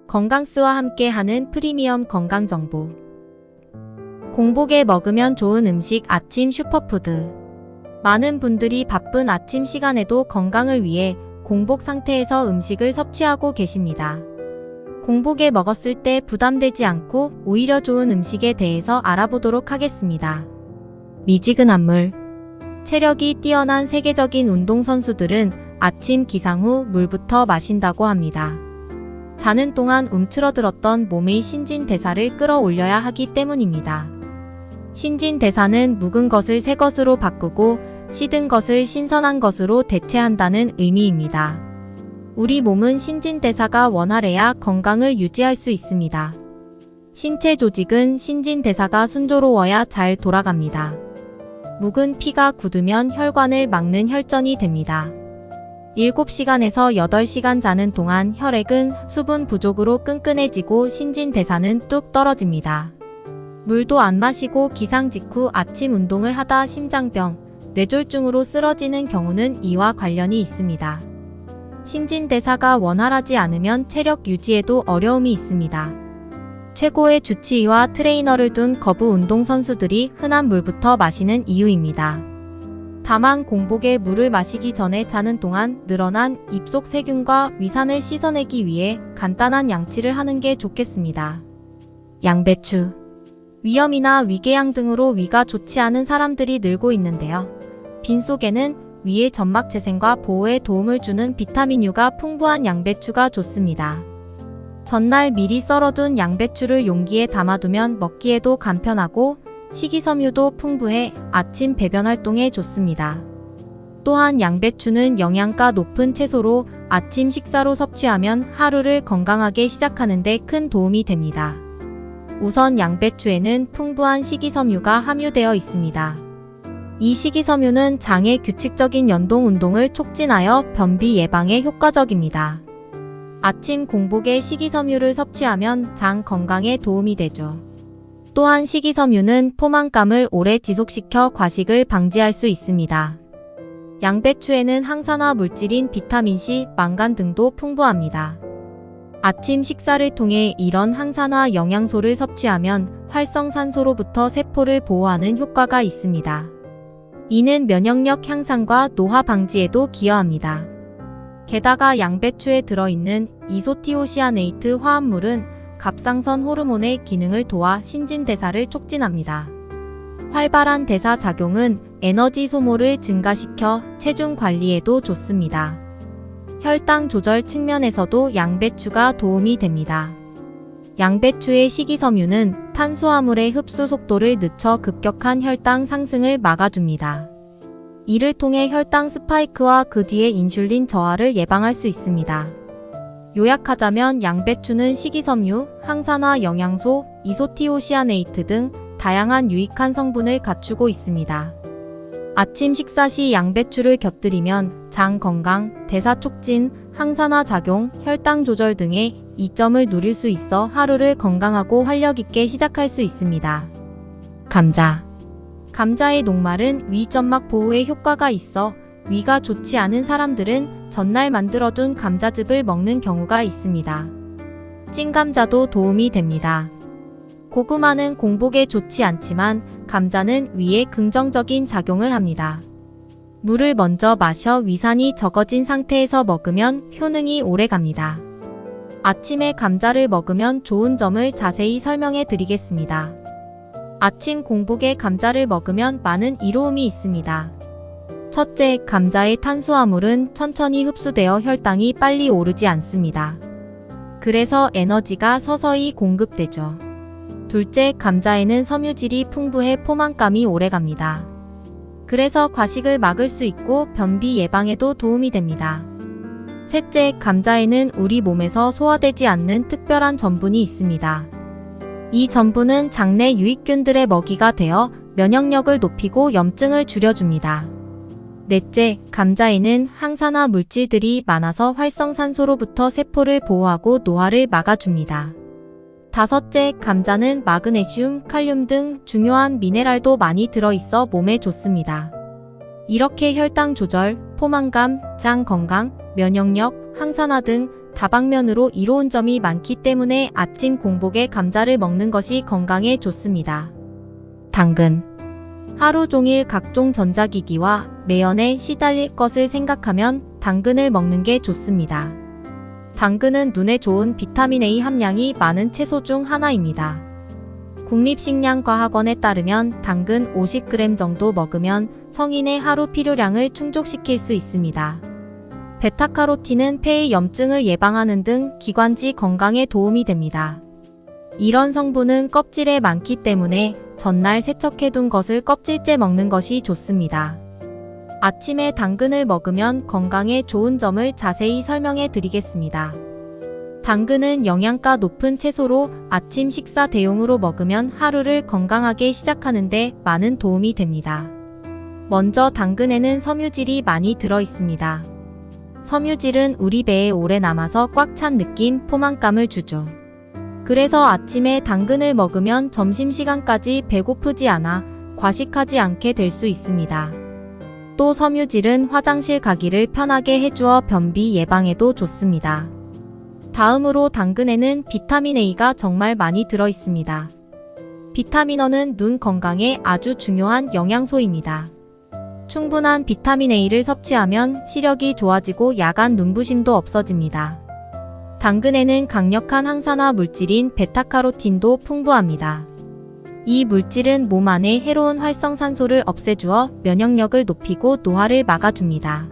건강스와 함께하는 프리미엄 건강정보. 공복에 먹으면 좋은 음식 아침 슈퍼푸드. 많은 분들이 바쁜 아침 시간에도 건강을 위해 공복 상태에서 음식을 섭취하고 계십니다. 공복에 먹었을 때 부담되지 않고 오히려 좋은 음식에 대해서 알아보도록 하겠습니다. 미지근한 물. 체력이 뛰어난 세계적인 운동선수들은 아침 기상 후 물부터 마신다고 합니다. 자는 동안 움츠러들었던 몸의 신진대사를 끌어올려야 하기 때문입니다. 신진대사는 묵은 것을 새 것으로 바꾸고 시든 것을 신선한 것으로 대체한다는 의미입니다. 우리 몸은 신진대사가 원활해야 건강을 유지할 수 있습니다. 신체 조직은 신진대사가 순조로워야 잘 돌아갑니다. 묵은 피가 굳으면 혈관을 막는 혈전이 됩니다. 7시간에서 8시간 자는 동안 혈액은 수분 부족으로 끈끈해지고 신진대사는 뚝 떨어집니다. 물도 안 마시고 기상 직후 아침 운동을 하다 심장병, 뇌졸중으로 쓰러지는 경우는 이와 관련이 있습니다. 신진대사가 원활하지 않으면 체력 유지에도 어려움이 있습니다. 최고의 주치의와 트레이너를 둔 거부 운동선수들이 흔한 물부터 마시는 이유입니다. 다만 공복에 물을 마시기 전에 자는 동안 늘어난 입속 세균과 위산을 씻어내기 위해 간단한 양치를 하는 게 좋겠습니다. 양배추. 위염이나 위궤양 등으로 위가 좋지 않은 사람들이 늘고 있는데요. 빈속에는 위의 점막 재생과 보호에 도움을 주는 비타민 U가 풍부한 양배추가 좋습니다. 전날 미리 썰어둔 양배추를 용기에 담아두면 먹기에도 간편하고 식이섬유도 풍부해 아침 배변 활동에 좋습니다. 또한 양배추는 영양가 높은 채소로 아침 식사로 섭취하면 하루를 건강하게 시작하는 데 큰 도움이 됩니다. 우선 양배추에는 풍부한 식이섬유가 함유되어 있습니다. 이 식이섬유는 장의 규칙적인 연동 운동을 촉진하여 변비 예방에 효과적입니다. 아침 공복에 식이섬유를 섭취하면 장 건강에 도움이 되죠. 또한 식이섬유는 포만감을 오래 지속시켜 과식을 방지할 수 있습니다. 양배추에는 항산화 물질인 비타민C, 망간 등도 풍부합니다. 아침 식사를 통해 이런 항산화 영양소를 섭취하면 활성산소로부터 세포를 보호하는 효과가 있습니다. 이는 면역력 향상과 노화 방지에도 기여합니다. 게다가 양배추에 들어있는 이소티오시아네이트 화합물은 갑상선 호르몬의 기능을 도와 신진대사를 촉진합니다. 활발한 대사 작용은 에너지 소모를 증가시켜 체중 관리에도 좋습니다. 혈당 조절 측면에서도 양배추가 도움이 됩니다. 양배추의 식이섬유는 탄수화물의 흡수 속도를 늦춰 급격한 혈당 상승을 막아줍니다. 이를 통해 혈당 스파이크와 그 뒤에 인슐린 저하를 예방할 수 있습니다. 요약하자면 양배추는 식이섬유, 항산화 영양소, 이소티오시아네이트 등 다양한 유익한 성분을 갖추고 있습니다. 아침 식사 시 양배추를 곁들이면 장 건강, 대사 촉진, 항산화 작용, 혈당 조절 등의 이점을 누릴 수 있어 하루를 건강하고 활력 있게 시작할 수 있습니다. 감자. 감자의 녹말은 위 점막 보호에 효과가 있어 위가 좋지 않은 사람들은 전날 만들어둔 감자즙을 먹는 경우가 있습니다. 찐감자도 도움이 됩니다. 고구마는 공복에 좋지 않지만 감자는 위에 긍정적인 작용을 합니다. 물을 먼저 마셔 위산이 적어진 상태에서 먹으면 효능이 오래갑니다. 아침에 감자를 먹으면 좋은 점을 자세히 설명해 드리겠습니다. 아침 공복에 감자를 먹으면 많은 이로움이 있습니다. 첫째, 감자의 탄수화물은 천천히 흡수되어 혈당이 빨리 오르지 않습니다. 그래서 에너지가 서서히 공급되죠. 둘째, 감자에는 섬유질이 풍부해 포만감이 오래갑니다. 그래서 과식을 막을 수 있고 변비 예방에도 도움이 됩니다. 셋째, 감자에는 우리 몸에서 소화되지 않는 특별한 전분이 있습니다. 이 전분은 장내 유익균들의 먹이가 되어 면역력을 높이고 염증을 줄여줍니다. 넷째, 감자에는 항산화 물질들이 많아서 활성산소로부터 세포를 보호하고 노화를 막아줍니다. 다섯째, 감자는 마그네슘, 칼륨 등 중요한 미네랄도 많이 들어있어 몸에 좋습니다. 이렇게 혈당 조절, 포만감, 장 건강, 면역력, 항산화 등 다방면으로 이로운 점이 많기 때문에 아침 공복에 감자를 먹는 것이 건강에 좋습니다. 당근. 하루 종일 각종 전자기기와 매연에 시달릴 것을 생각하면 당근을 먹는 게 좋습니다. 당근은 눈에 좋은 비타민 A 함량이 많은 채소 중 하나입니다. 국립식량과학원에 따르면 당근 50g 정도 먹으면 성인의 하루 필요량을 충족시킬 수 있습니다. 베타카로틴은 폐의 염증을 예방하는 등 기관지 건강에 도움이 됩니다. 이런 성분은 껍질에 많기 때문에 전날 세척해둔 것을 껍질째 먹는 것이 좋습니다. 아침에 당근을 먹으면 건강에 좋은 점을 자세히 설명해 드리겠습니다. 당근은 영양가 높은 채소로 아침 식사 대용으로 먹으면 하루를 건강하게 시작하는데 많은 도움이 됩니다. 먼저 당근에는 섬유질이 많이 들어 있습니다. 섬유질은 우리 배에 오래 남아서 꽉 찬 느낌, 포만감을 주죠. 그래서 아침에 당근을 먹으면 점심시간까지 배고프지 않아 과식하지 않게 될 수 있습니다. 또 섬유질은 화장실 가기를 편하게 해주어 변비 예방에도 좋습니다. 다음으로 당근에는 비타민 A가 정말 많이 들어 있습니다. 비타민어는 눈 건강에 아주 중요한 영양소입니다. 충분한 비타민 A를 섭취하면 시력이 좋아지고 야간 눈부심도 없어집니다. 당근에는 강력한 항산화 물질인 베타카로틴도 풍부합니다. 이 물질은 몸 안에 해로운 활성산소를 없애주어 면역력을 높이고 노화를 막아줍니다.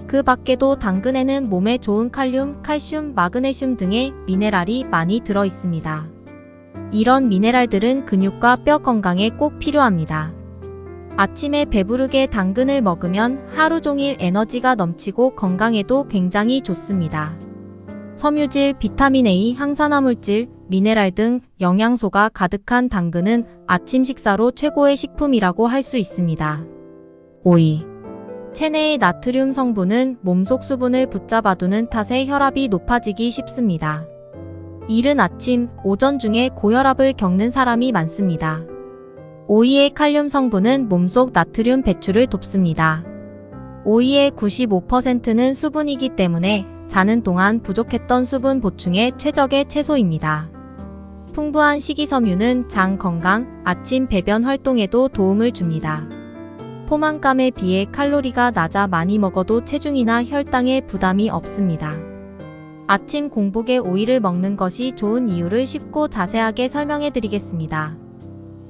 그 밖에도 당근에는 몸에 좋은 칼륨, 칼슘, 마그네슘 등의 미네랄이 많이 들어 있습니다. 이런 미네랄들은 근육과 뼈 건강에 꼭 필요합니다. 아침에 배부르게 당근을 먹으면 하루 종일 에너지가 넘치고 건강에도 굉장히 좋습니다. 섬유질, 비타민 A, 항산화 물질, 미네랄 등 영양소가 가득한 당근은 아침 식사로 최고의 식품이라고 할 수 있습니다. 오이. 체내의 나트륨 성분은 몸속 수분을 붙잡아두는 탓에 혈압이 높아지기 쉽습니다. 이른 아침, 오전 중에 고혈압을 겪는 사람이 많습니다. 오이의 칼륨 성분은 몸속 나트륨 배출을 돕습니다. 오이의 95%는 수분이기 때문에 자는 동안 부족했던 수분 보충에 최적의 채소입니다. 풍부한 식이섬유는 장 건강, 아침 배변 활동에도 도움을 줍니다. 포만감에 비해 칼로리가 낮아 많이 먹어도 체중이나 혈당에 부담이 없습니다. 아침 공복에 오이를 먹는 것이 좋은 이유를 쉽고 자세하게 설명해 드리겠습니다.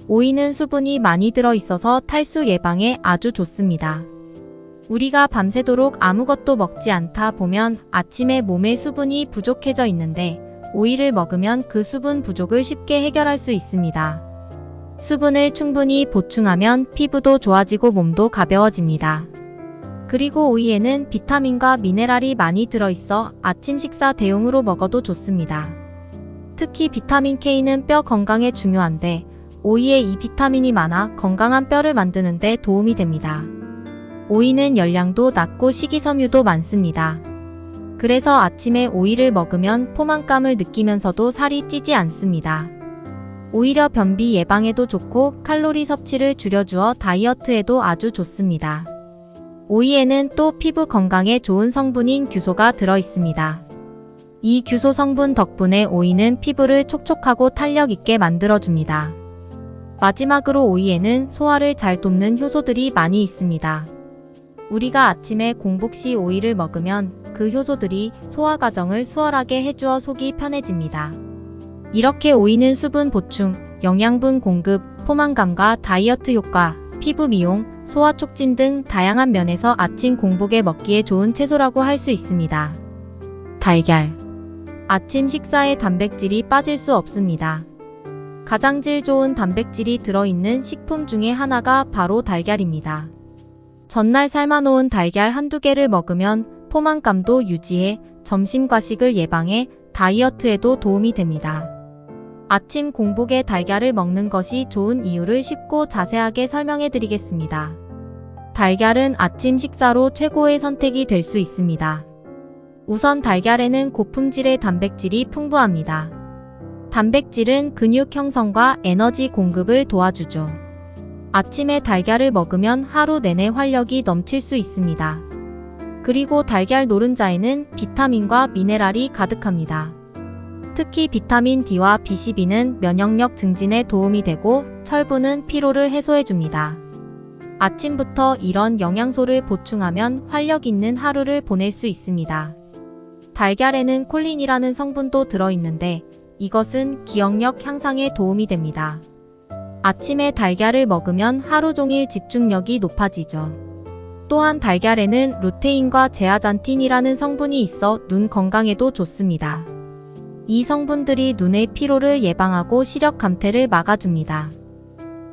오이는 수분이 많이 들어 있어서 탈수 예방에 아주 좋습니다. 우리가 밤새도록 아무것도 먹지 않다 보면 아침에 몸에 수분이 부족해져 있는데 오이를 먹으면 그 수분 부족을 쉽게 해결할 수 있습니다. 수분을 충분히 보충하면 피부도 좋아지고 몸도 가벼워집니다. 그리고 오이에는 비타민과 미네랄이 많이 들어있어 아침 식사 대용으로 먹어도 좋습니다. 특히 비타민 K는 뼈 건강에 중요한데 오이에 이 비타민이 많아 건강한 뼈를 만드는 데 도움이 됩니다. 오이는 열량도 낮고 식이섬유도 많습니다. 그래서 아침에 오이를 먹으면 포만감을 느끼면서도 살이 찌지 않습니다. 오히려 변비 예방에도 좋고 칼로리 섭취를 줄여주어 다이어트에도 아주 좋습니다. 오이에는 또 피부 건강에 좋은 성분인 규소가 들어있습니다. 이 규소 성분 덕분에 오이는 피부를 촉촉하고 탄력 있게 만들어줍니다. 마지막으로 오이에는 소화를 잘 돕는 효소들이 많이 있습니다. 우리가 아침에 공복 시 오이를 먹으면 그 효소들이 소화 과정을 수월하게 해주어 속이 편해집니다. 이렇게 오이는 수분 보충, 영양분 공급, 포만감과 다이어트 효과, 피부 미용, 소화 촉진 등 다양한 면에서 아침 공복에 먹기에 좋은 채소라고 할 수 있습니다. 달걀. 아침 식사에 단백질이 빠질 수 없습니다. 가장 질 좋은 단백질이 들어있는 식품 중에 하나가 바로 달걀입니다. 전날 삶아놓은 달걀 한두 개를 먹으면 포만감도 유지해 점심 과식을 예방해 다이어트에도 도움이 됩니다. 아침 공복에 달걀을 먹는 것이 좋은 이유를 쉽고 자세하게 설명해 드리겠습니다. 달걀은 아침 식사로 최고의 선택이 될 수 있습니다. 우선 달걀에는 고품질의 단백질이 풍부합니다. 단백질은 근육 형성과 에너지 공급을 도와주죠. 아침에 달걀을 먹으면 하루 내내 활력이 넘칠 수 있습니다. 그리고 달걀 노른자에는 비타민과 미네랄이 가득합니다. 특히 비타민 D와 B12는 면역력 증진에 도움이 되고 철분은 피로를 해소해줍니다. 아침부터 이런 영양소를 보충하면 활력 있는 하루를 보낼 수 있습니다. 달걀에는 콜린이라는 성분도 들어있는데 이것은 기억력 향상에 도움이 됩니다. 아침에 달걀을 먹으면 하루 종일 집중력이 높아지죠. 또한 달걀에는 루테인과 제아잔틴이라는 성분이 있어 눈 건강에도 좋습니다. 이 성분들이 눈의 피로를 예방하고 시력 감퇴를 막아줍니다.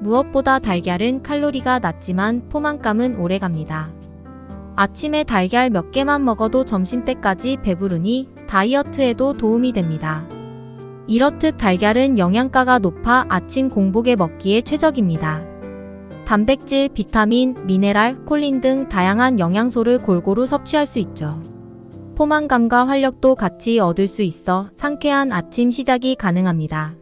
무엇보다 달걀은 칼로리가 낮지만 포만감은 오래갑니다. 아침에 달걀 몇 개만 먹어도 점심때까지 배부르니 다이어트에도 도움이 됩니다. 이렇듯 달걀은 영양가가 높아 아침 공복에 먹기에 최적입니다. 단백질, 비타민, 미네랄, 콜린 등 다양한 영양소를 골고루 섭취할 수 있죠. 포만감과 활력도 같이 얻을 수 있어 상쾌한 아침 시작이 가능합니다.